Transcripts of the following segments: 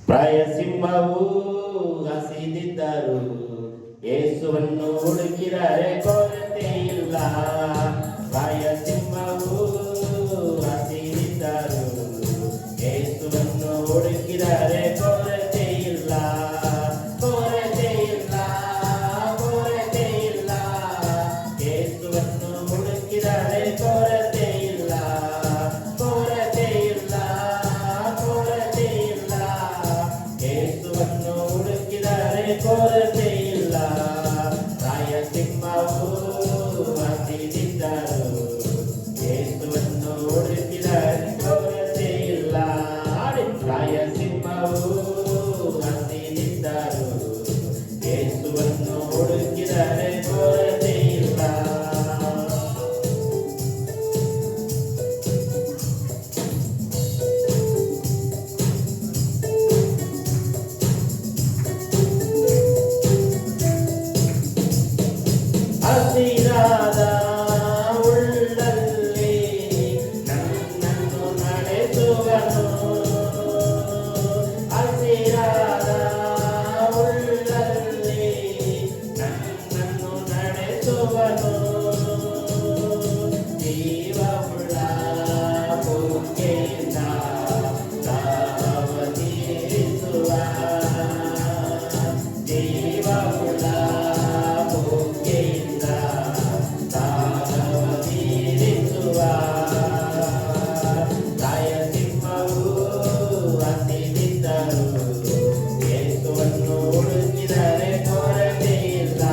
ಪ್ರಾಯಸಿಂಹವು ಹಸಿದಿದ್ದರು, ಯೇಸುವನ್ನು ಹುಡುಕಿದರೆ ಕೊರತೆ ಇಲ್ಲ. ಪ್ರಾಯಸಿಂಹವು ಹಸಿದಿದ್ದರು, ಯೇಸುವನ್ನು ಹುಡುಕಿದರೆ ಕೊರತೆ ಇಲ್ಲ. ಕೊರತೆ ಇಲ್ಲ, ಕೊರತೆ ಇಲ್ಲ, ಯೇಸುವನ್ನು ಹುಡುಕಿದರೆ ಕೊರತೆ ಇಲ್ಲ. ಕೊರತೆ ಇಲ್ಲ, ಕೊರತೆ ಇಲ್ಲ, ಯೇಸುವನ್ನು ಹುಡುಕಿದರೆ ಕೊರತೆ ಇಲ್ಲ. ಪ್ರಾಯಸಿಂಹವು ಹಸಿದಿದ್ದರು, ಯೇಸುವನ್ನು ಹುಡುಕಿದರೆ ಕೊರತೆ ಇಲ್ಲ. ಪ್ರಾಯಸಿಂಹವು ಹಸಿದಿದ್ದರು, ಯೇಸುವನ್ನು ಹುಡುಕಿದರೆ ಕೊರತೆ ಇಲ್ಲ. ಹಸಿರಾದ ಉಳ್ಳಲ್ಲಿ ನನ್ನನ್ನು ನಡೆಸುವನು. ಹಸಿರಾದ ಉಳ್ಳಲ್ಲಿ ನನ್ನನ್ನು ನಡೆಸುವನು. ಜೀವವುಳ್ಳ ಬುಗ್ಗೆಯಿಂದ ದಾಹವ ತೀರಿಸುವ. ಜೀವವುಳ್ಳ ಬುಗ್ಗೆಯಿಂದ ದಾಹವ ತೀರಿಸುವ. ಪ್ರಾಯಸಿಂಹವು ಹಸಿದಿದ್ದರು, ಯೇಸುವನ್ನು ಹುಡುಕಿದರೆ ಕೊರತೆ ಇಲ್ಲ.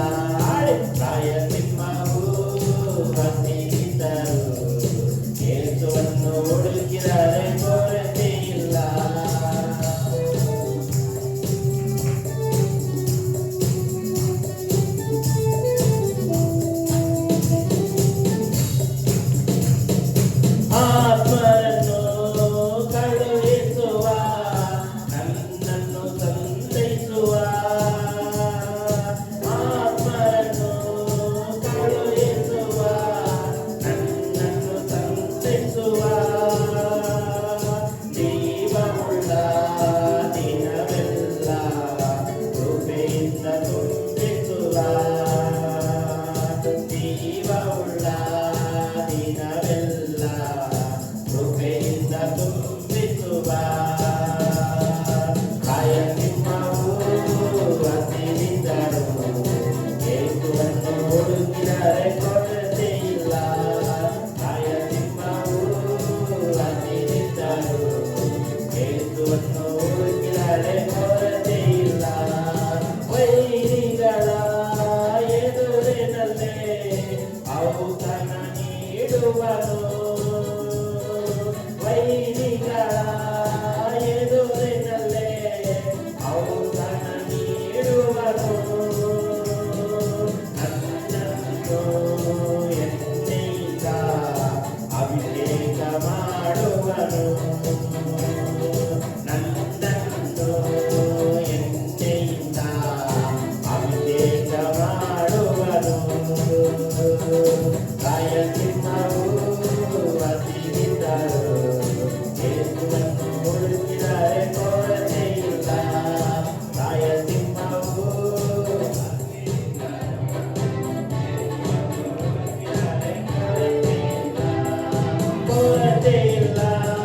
ಪ್ರಾಯಸಿಂಹವು ಹಸಿದಿದ್ದರು, ಯೇಸುವನ್ನು ಹುಡುಕಿದರೆ ಕೊರತೆ ಇಲ್ಲ. ಆತ್ಮರನ್ನು ಕಳುಹಿಸುವ, ನನ್ನನ್ನು ಸಂತೈಸುವ. ಆತ್ಮರನ್ನು ಕಳುಹಿಸುವ, ನನ್ನನ್ನು ಸಂತೈಸುವ. ಜೀವವುಳ್ಳ ದಿನವೆಲ್ಲ ಕೃಪೆಯಿಂದ ತುಂಬಿಸುವ. ಜೀವವುಳ್ಳ ದಿನವೆಲ್ಲ ಕೃಪೆಯಿಂದ ತುಂಬಿಸುವ. ಪ್ರಾಯಸಿಂಹವು ಹಸಿದಿದ್ದರು, ಯೇಸುವನ್ನು ಹುಡುಕಿದರೆ ಕೊರತೆ ಇಲ್ಲ. ಪ್ರಾಯಸಿಂಹವು ಹಸಿದಿದ್ದರು, ಯೇಸುವನ್ನು ಹುಡುಕಿದರೆ ಕೊರತೆ ಇಲ್ಲ. ವೈರಿಗಳ ಎದುರಿನಲ್ಲೇ ಔತಣ ನೀಡುವನು. ವೈರಿಗಳ ಎದುರಿನಲ್ಲೇ ಔತಣ ನೀಡುವನು. ನನ್ನನ್ನು ಎಣ್ಣೆಯಿಂದ ಅಭಿಷೇಕ ಮಾಡುವನು.